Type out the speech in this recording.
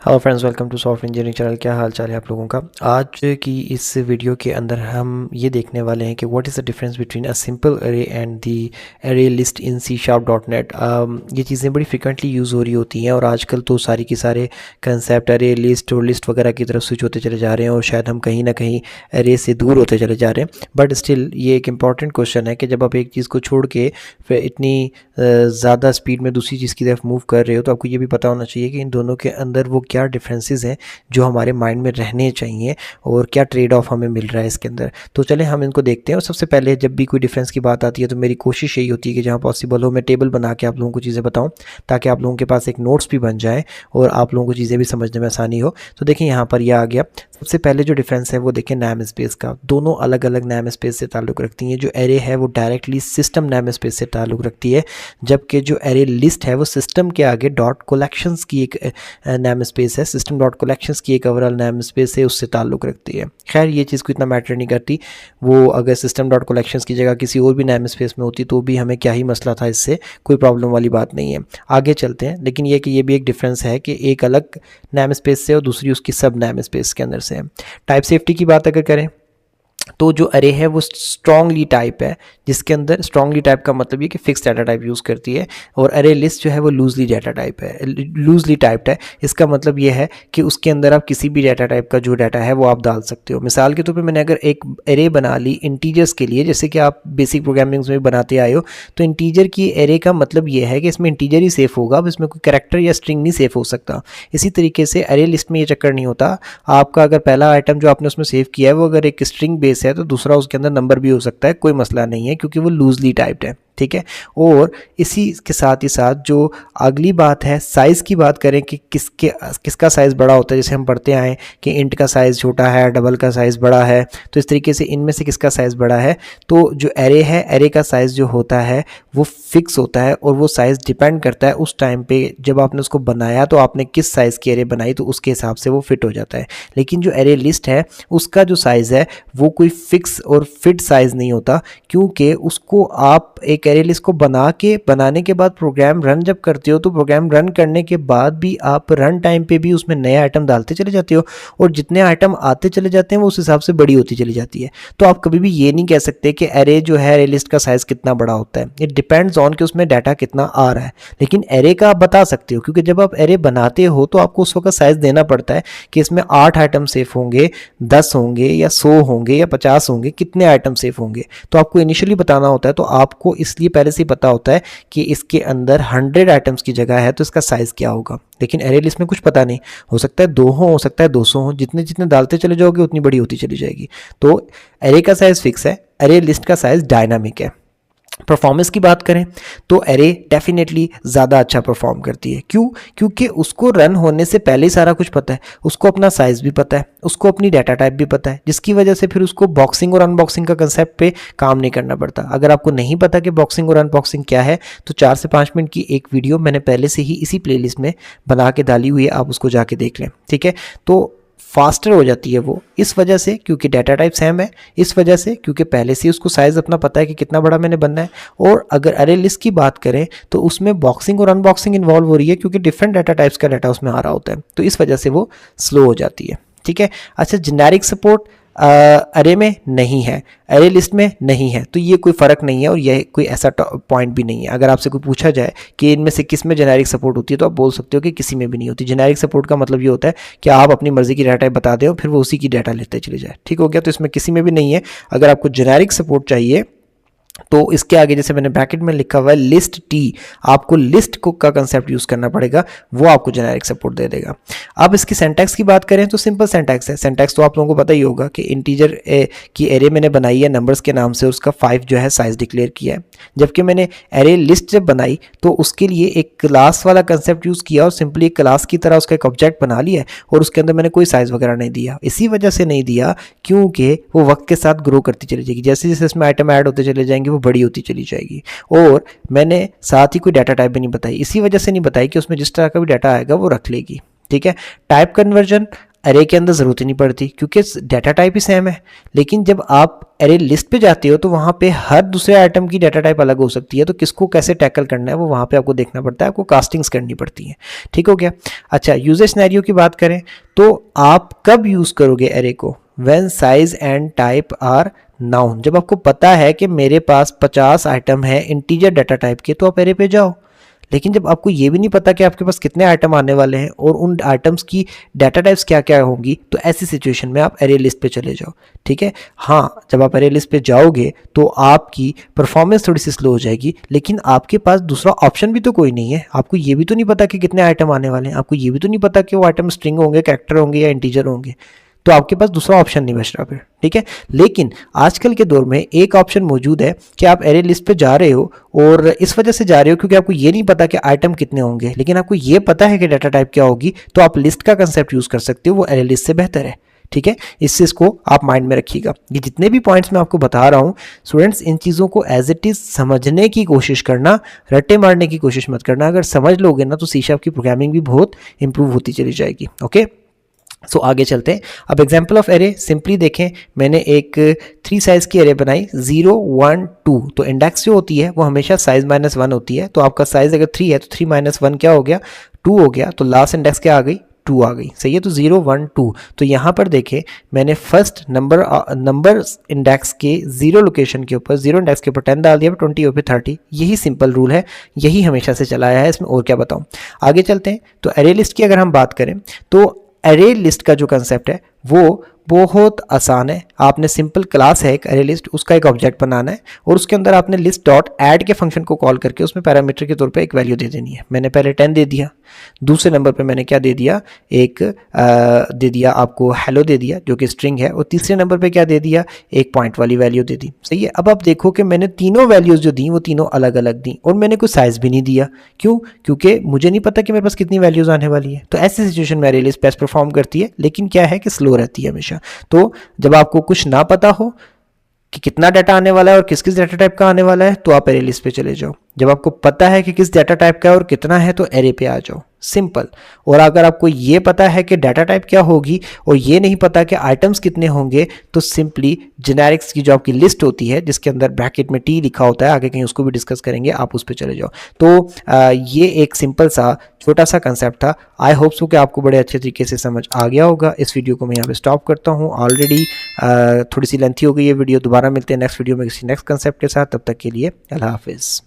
Hello friends, welcome to software engineering channel. क्या हाल चाल है आप लोगों का। आज की इस वीडियो के अंदर हम ये देखने वाले हैं कि what is the difference between a simple अरे एंड दी अरे लिस्ट इन C#.NET। ये चीज़ें बड़ी फ्रिक्वेंटली यूज़ हो रही होती हैं और आजकल तो सारी की सारे कंसेप्ट अरे लिस्ट और लिस्ट वगैरह की तरफ स्विच होते चले जा रहे हैं और शायद हम कहीं ना कहीं अरे से दूर होते चले जा रहे हैं। बट स्टिल ये एक इम्पॉर्टेंट क्वेश्चन है कि जब आप एक चीज़ को छोड़ के फिर इतनी ज़्यादा स्पीड में दूसरी चीज़ की तरफ मूव कर रहे हो तो आपको ये भी पता होना चाहिए कि इन दोनों के अंदर वो क्या डिफरेंसेस हैं जो हमारे माइंड में रहने चाहिए और क्या ट्रेड ऑफ हमें मिल रहा है इसके अंदर। तो चलें हम इनको देखते हैं। और सबसे पहले जब भी कोई डिफरेंस की बात आती है तो मेरी कोशिश यही होती है कि जहाँ पॉसिबल हो मैं टेबल बना के आप लोगों को चीज़ें बताऊँ ताकि आप लोगों के पास एक नोट्स भी बन जाए और आप लोगों को चीज़ें भी समझने में आसानी हो। तो देखिए यहाँ पर यह आ गया। सबसे पहले जो डिफरेंस है वो देखें नेम स्पेस का। दोनों अलग अलग नेम स्पेस से ताल्लुक़ रखती हैं। जो एरे है वो डायरेक्टली सिस्टम नेम स्पेस से ताल्लुक़ रखती है, जबकि जो एरे लिस्ट है वो सिस्टम के आगे डॉट कलेक्शंस की एक नेम स्पेस है। सिस्टम डॉट कलेक्शंस की एक ओवरऑल नेम स्पेस है, उससे ताल्लुक़ रखती है। खैर ये चीज़ को इतना मैटर नहीं करती। वो अगर सिस्टम डॉट कलेक्शंस की जगह किसी और भी नेम स्पेस में होती तो भी हमें क्या ही मसला था, इससे कोई प्रॉब्लम वाली बात नहीं है। आगे चलते हैं। लेकिन ये कि ये भी एक डिफरेंस है कि एक अलग नेम स्पेस से और दूसरी उसकी सब नेम स्पेस के अंदर से है। टाइप सेफ्टी की बात अगर करें तो जो अरे है वो स्ट्रॉन्गली टाइप है, जिसके अंदर स्ट्रॉन्गली टाइप का मतलब ये कि फिक्स डाटा टाइप यूज़ करती है। और अरे लिस्ट जो है वो लूजली डाटा टाइप है, लूजली टाइप्ड है। इसका मतलब ये है कि उसके अंदर आप किसी भी डाटा टाइप का जो डाटा है वो आप डाल सकते हो। मिसाल के तौर पे मैंने अगर एक अरे बना ली इंटीजर्स के लिए, जैसे कि आप बेसिक प्रोग्रामिंग में बनाते आए हो, तो इंटीजर की अरे का मतलब ये है कि इसमें इंटीजर ही सेफ होगा, अब इसमें कोई कैरेक्टर या स्ट्रिंग नहीं सेफ हो सकता। इसी तरीके से अरे लिस्ट में ये चक्कर नहीं होता। आपका अगर पहला आइटम जो आपने उसमें सेव किया है वो अगर एक स्ट्रिंग बेस है तो दूसरा उसके अंदर नंबर भी हो सकता है, कोई मसला नहीं है क्योंकि वो लूजली टाइप्ड है। ठीक है। और इसी के साथ ही साथ जो अगली बात है साइज़ की बात करें कि किसका साइज़ बड़ा होता है। जैसे हम पढ़ते आए कि इंट का साइज़ छोटा है, डबल का साइज़ बड़ा है, तो इस तरीके से इनमें से किसका साइज़ बड़ा है। तो जो एरे है, एरे का साइज़ जो होता है वो फिक्स होता है और वो साइज़ डिपेंड करता है उस टाइम पे जब आपने उसको बनाया तो आपने किस साइज़ की एरे बनाई, तो उसके हिसाब से वो फिट हो जाता है। लेकिन जो एरे लिस्ट है उसका जो साइज़ है वो कोई फिक्स और फिट साइज़ नहीं होता, क्योंकि उसको आप एक एरे लिस्ट को बनाने के बाद प्रोग्राम रन जब करते हो तो प्रोग्राम रन करने के बाद भी आप रन टाइम पे भी उसमें नए आइटम डालते चले जाते हो और जितने आइटम आते चले जाते हैं वो उस हिसाब से बड़ी होती चली जाती है। तो आप कभी भी ये नहीं कह सकते कि एरे जो है एरे लिस्ट का साइज़ कितना बड़ा होता है। इट डिपेंड्स ऑन कि उसमें डाटा कितना आ रहा है। लेकिन एरे का आप बता सकते हो, क्योंकि जब आप एरे बनाते हो तो आपको उस वक्त साइज़ देना पड़ता है कि इसमें 8 आइटम सेफ होंगे, 10 होंगे या 100 होंगे या 50 होंगे, कितने आइटम सेफ होंगे। तो आपको इनिशियली बताना होता है। तो आपको इसलिए पहले से ही पता होता है कि इसके अंदर 100 आइटम्स की जगह है तो इसका साइज़ क्या होगा। लेकिन एरे लिस्ट में कुछ पता नहीं, हो सकता है 2 हो सकता है 200 हो, जितने जितने डालते चले जाओगे उतनी बड़ी होती चली जाएगी। तो एरे का साइज़ फिक्स है, एरे लिस्ट का साइज़ डायनामिक है। परफॉर्मेंस की बात करें तो एरे डेफिनेटली ज़्यादा अच्छा परफॉर्म करती है। क्यों? क्योंकि उसको रन होने से पहले ही सारा कुछ पता है, उसको अपना साइज़ भी पता है, उसको अपनी डाटा टाइप भी पता है, जिसकी वजह से फिर उसको बॉक्सिंग और अनबॉक्सिंग का कंसेप्ट पे काम नहीं करना पड़ता। अगर आपको नहीं पता कि बॉक्सिंग और अनबॉक्सिंग क्या है तो 4 से 5 मिनट की एक वीडियो मैंने पहले से ही इसी प्लेलिस्ट में बना के डाली हुई है, आप उसको जाके देख लें। ठीक है। तो फास्टर हो जाती है वो इस वजह से क्योंकि डाटा टाइप सेम है, इस वजह से क्योंकि पहले से उसको साइज़ अपना पता है कि कितना बड़ा मैंने बनना है। और अगर अरे लिस्ट की बात करें तो उसमें बॉक्सिंग और अनबॉक्सिंग इन्वॉल्व हो रही है क्योंकि डिफरेंट डाटा टाइप्स का डाटा उसमें आ रहा होता है, तो इस वजह से वो स्लो हो जाती है। ठीक है। अच्छा, जेनेरिक सपोर्ट अरे में नहीं है, अरे लिस्ट में नहीं है, तो ये कोई फ़र्क नहीं है और ये कोई ऐसा पॉइंट भी नहीं है। अगर आपसे कोई पूछा जाए कि इनमें से किस में जेनेरिक सपोर्ट होती है तो आप बोल सकते हो कि किसी में भी नहीं होती। जेनेरिक सपोर्ट का मतलब ये होता है कि आप अपनी मर्जी की डाटा बता दें और फिर वो उसी की डाटा लेते चले जाए। ठीक हो गया। तो इसमें किसी में भी नहीं है। अगर आपको जेनेरिक सपोर्ट चाहिए तो इसके आगे जैसे मैंने ब्रैकेट में लिखा हुआ है लिस्ट टी, आपको लिस्ट को का कंसेप्ट यूज़ करना पड़ेगा, वो आपको जेनेरिक सपोर्ट दे देगा। अब इसकी सिंटैक्स की बात करें तो सिंपल सिंटैक्स है। सिंटैक्स तो आप लोगों को पता ही होगा कि इंटीजर की एरे मैंने बनाई है नंबर्स के नाम से, उसका 5 जो है साइज़ डिक्लेयर किया है। जबकि मैंने एरे लिस्ट जब बनाई तो उसके लिए एक क्लास वाला कंसेप्ट यूज़ किया और सिंपली एक क्लास की तरह उसका एक ऑब्जेक्ट बना लिया और उसके अंदर मैंने कोई साइज़ वगैरह नहीं दिया। इसी वजह से नहीं दिया क्योंकि वो वक्त के साथ ग्रो करती चली जाएगी, जैसे जैसे इसमें आइटम ऐड होते चले जाएंगे वो बड़ी होती चली जाएगी। और मैंने साथ ही कोई डाटा टाइप भी नहीं बताई, इसी वजह से नहीं बताई कि उसमें जिस तरह का भी डाटा आएगा वो रख लेगी। ठीक है। टाइप कन्वर्जन एरे के अंदर ज़रूरत ही नहीं पड़ती क्योंकि डाटा टाइप ही सेम है। लेकिन जब आप एरे लिस्ट पे जाते हो तो वहाँ पे हर दूसरे आइटम की डाटा टाइप अलग हो सकती है, तो किसको कैसे टैकल करना है वो वहाँ पे आपको देखना पड़ता है, आपको कास्टिंग्स करनी पड़ती हैं। ठीक हो गया। अच्छा, यूजर सिनेरियो की बात करें तो आप कब यूज़ करोगे एरे को? When size and type are known. जब आपको पता है कि मेरे पास 50 आइटम है इंटीजर डाटा टाइप के, तो आप एरे पे जाओ। लेकिन जब आपको ये भी नहीं पता कि आपके पास कितने आइटम आने वाले हैं और उन आइटम्स की डाटा टाइप्स क्या क्या होंगी, तो ऐसी सिचुएशन में आप एरे लिस्ट पे चले जाओ। ठीक है। हाँ, जब आप एरे लिस्ट पे जाओगे तो आपकी परफॉर्मेंस थोड़ी सी स्लो हो जाएगी, लेकिन आपके पास दूसरा ऑप्शन भी तो कोई नहीं है। आपको ये भी तो नहीं पता कि कितने आइटम आने वाले हैं, आपको ये भी तो नहीं पता कि वो आइटम स्ट्रिंग होंगे, कैरेक्टर होंगे या इंटीजर होंगे, तो आपके पास दूसरा ऑप्शन नहीं बच रहा फिर। ठीक है। लेकिन आजकल के दौर में एक ऑप्शन मौजूद है कि आप एरे लिस्ट पे जा रहे हो, और इस वजह से जा रहे हो क्योंकि आपको ये नहीं पता कि आइटम कितने होंगे, लेकिन आपको ये पता है कि डाटा टाइप क्या होगी, तो आप लिस्ट का कंसेप्ट यूज कर सकते हो, वो एरे लिस्ट से बेहतर है। ठीक है। इस चीज़ को आप माइंड में रखिएगा। ये जितने भी पॉइंट्स मैं आपको बता रहा हूँ स्टूडेंट्स, इन चीज़ों को एज इट इज़ समझने की कोशिश करना, रट्टे मारने की कोशिश मत करना। अगर समझ लोगे ना तो सी शार्प की प्रोग्रामिंग भी बहुत इंप्रूव होती चली जाएगी। ओके। सो आगे चलते हैं। अब एग्जाम्पल ऑफ एरे सिंपली देखें, मैंने एक 3 साइज की एरे बनाई 0 1 2। तो इंडेक्स जो होती है वो हमेशा साइज -1 होती है। तो आपका साइज अगर 3 है तो 3 - 1 क्या हो गया? 2 हो गया। तो लास्ट इंडेक्स क्या आ गई? 2 आ गई। सही है। तो 0 1 2। तो यहाँ पर देखें, मैंने फर्स्ट नंबर इंडेक्स के 0 लोकेशन के ऊपर 0 इंडेक्स के ऊपर 10 डाल दिया, 20 और फिर 30। यही सिंपल रूल है, यही हमेशा से चला आया है, इसमें और क्या बताऊँ। आगे चलते हैं। तो एरे लिस्ट की अगर हम बात करें तो एरे लिस्ट का जो कंसेप्ट है वो बहुत आसान है। आपने सिंपल क्लास है एक एरे लिस्ट, उसका एक ऑब्जेक्ट बनाना है और उसके अंदर आपने लिस्ट डॉट ऐड के फंक्शन को कॉल करके उसमें पैरामीटर के तौर पे एक वैल्यू दे देनी है। मैंने पहले 10 दे दिया, दूसरे नंबर पे मैंने क्या दे दिया? एक दे दिया आपको हेलो दे दिया जो कि स्ट्रिंग है, और तीसरे नंबर पे क्या दे दिया? एक पॉइंट वाली वैल्यू दे दी। सही है। अब आप देखो कि मैंने तीनों वैल्यूज जो दी वो तीनों अलग अलग दी, और मैंने कोई साइज भी नहीं दिया। क्यों? क्योंकि मुझे नहीं पता कि मेरे पास कितनी वैल्यूज आने वाली है। तो ऐसी सिचुएशन में एरे लिस्ट बेस्ट परफॉर्म करती है, लेकिन क्या है कि स्लो रहती है हमेशा। तो जब आपको कुछ ना पता हो कि कितना डाटा आने वाला है और किस किस डाटा टाइप का आने वाला है, तो आप एरे लिस्ट पे चले जाओ। जब आपको पता है कि किस डाटा टाइप का है और कितना है, तो एरे पे आ जाओ। सिंपल। और अगर आपको ये पता है कि डाटा टाइप क्या होगी और ये नहीं पता कि आइटम्स कितने होंगे, तो सिंपली जेनेरिक्स की जो आपकी लिस्ट होती है जिसके अंदर ब्रैकेट में टी लिखा होता है, आगे कहीं उसको भी डिस्कस करेंगे, आप उस पर चले जाओ। तो ये एक सिंपल सा छोटा सा कंसेप्ट था। आई होप सो कि आपको बड़े अच्छे तरीके से समझ आ गया होगा। इस वीडियो को मैं यहाँ पे स्टॉप करता हूँ। ऑलरेडी थोड़ी सी लेंथी हो गई ये वीडियो। दोबारा मिलते हैं नेक्स्ट वीडियो में किसी नेक्स्ट कंसेप्ट के साथ। तब तक के लिए अल्लाह हाफिज़।